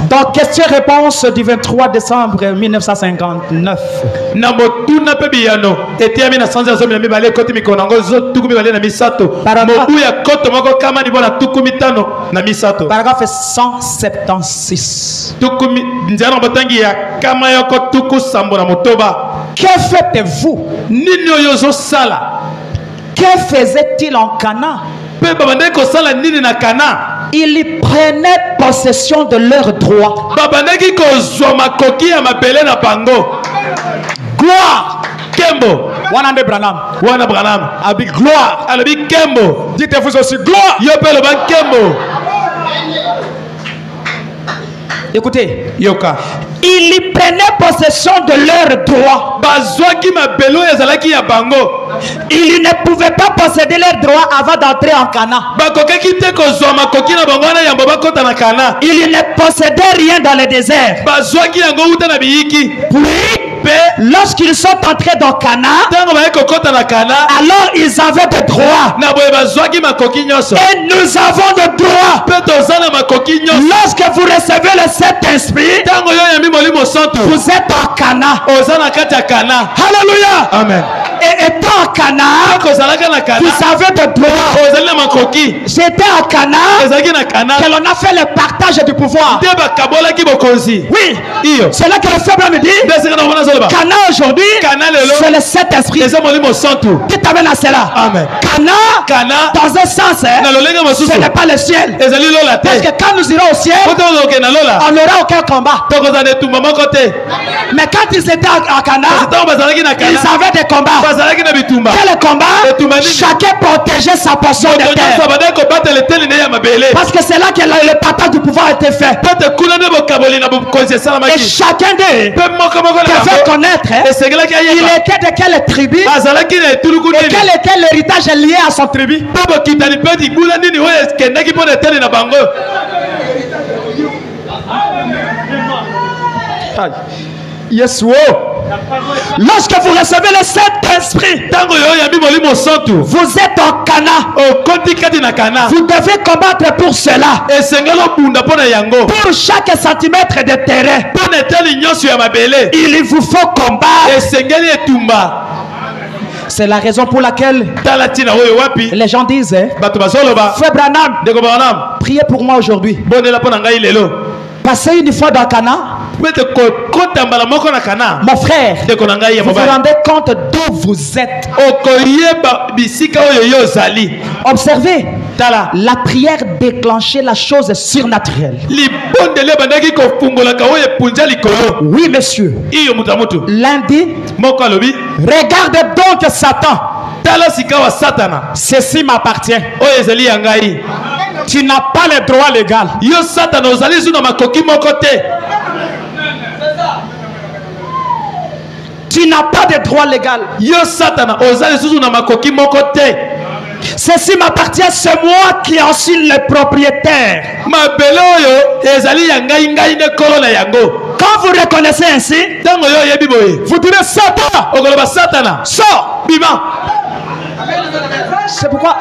Donc, question-réponse du 23 décembre 1959. Nabotuna pebiano. Eti amina sanza zomi na mibale koti mikonango zo tuku mibale na misato. Mobu ya koto moko kama ni bona tuku mitano na misato. Paragraphe 176. Tuku nzana botangi ya kama yoko tuku sambo na motoba. Que faites-vous? Nini oyozo sala? Que faisait-il en Cana? Pe babande ko sala nini na Cana? Ils prenaient possession de leurs droits. Babandaki ko zoma koki ya mabele na bango. Gloire. Kembo. Wana Branham. Wana Branham. Abi gloire. Alabi Kembo. Dites-vous aussi gloire. Yopelo ban Kembo. Écoutez. Yoka. Ils prenaient possession de leurs droits. Bazwaki mabelo ya zalaki ya bango. Ils ne pouvaient pas posséder leurs droits avant d'entrer en Cana. Ils ne possédaient rien dans le désert. Puis, lorsqu'ils sont entrés dans Cana, alors ils avaient des droits. Et nous avons des droits. Lorsque vous recevez le Saint-Esprit, vous êtes en Cana. Alléluia. Amen. Et étant en Cana, vous avez des droits. J'étais en Cana que l'on a fait le partage du pouvoir. Oui. C'est là que le faible me dit Cana aujourd'hui, c'est le Saint-Esprit qui t'amène à cela. Amen. Cana, dans un sens, ce n'est pas le ciel. Parce que quand nous irons au ciel, on n'aura aucun combat. Mais quand ils étaient en Cana, ils avaient des combats. Quel combat? Chacun protégeait sa portion de terre. Parce que c'est là que le partage du pouvoir a été fait. Et chacun d'eux devait connaître il était de quelle tribu et quel était l'héritage lié à son tribu. Yes, wow. Lorsque vous recevez le Saint-Esprit, vous êtes en Cana. Vous devez combattre pour cela. Pour chaque centimètre de terrain, il vous faut combattre. C'est la raison pour laquelle les gens disent Frère Branham, priez pour moi aujourd'hui. Passez une fois dans Cana. Mon frère, vous vous rendez compte d'où vous êtes. Observez, la prière déclenchait la chose surnaturelle. Oui, monsieur. Lundi, regarde donc Satan. Ceci m'appartient. Tu n'as pas le droit légal. Tu n'as pas de droit légal. Ceci m'appartient, c'est moi qui en suis le propriétaire. Quand vous reconnaissez ainsi, vous direz Satan, sors. C'est pourquoi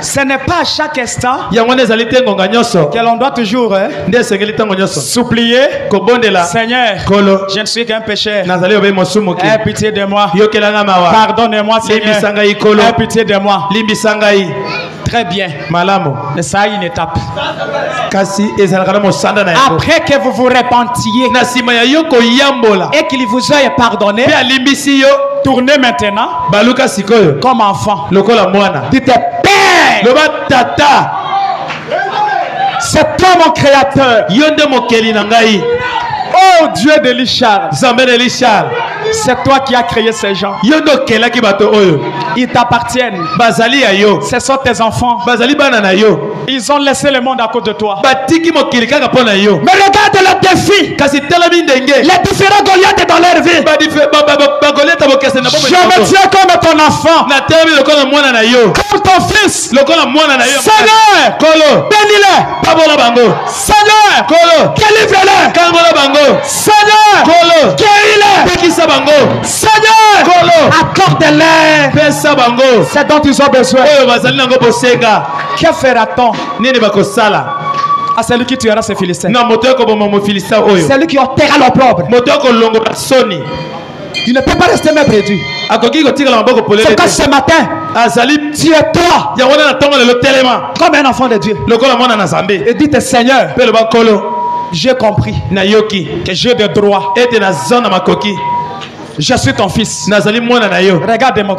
ce n'est pas à chaque instant que l'on doit toujours supplier Seigneur, je ne suis qu'un pécheur. Aie pitié de moi. Pardonne-moi, Seigneur. Aie pitié de moi. Très bien. Mais ça a une étape. Après que vous vous repentiez et qu'il vous ait pardonné, tournez maintenant comme enfant. Dites Père, c'est toi mon créateur. Oh Dieu de l'Ichar, c'est toi qui as créé ces gens. Ils t'appartiennent. Ce sont tes enfants. Ils ont laissé le monde à cause de toi. Mais regarde le défi. Les différents Goliaths dans leur vie. Je me tiens comme ton enfant, comme ton fils. Seigneur, bénis-les. Seigneur, délivre-les. Seigneur, guéris-les. Seigneur, accorde-les ce dont ils ont besoin. Que fera-t-on à celui qui tuera ses Philistins. Celui qui ôtera l'opprobre. Il ne peut pas rester même perdu. C'est quand ce matin, tu es toi, comme un enfant de Dieu. Et dites, Seigneur, j'ai compris que j'ai des droits. Je suis ton fils. Regarde-moi.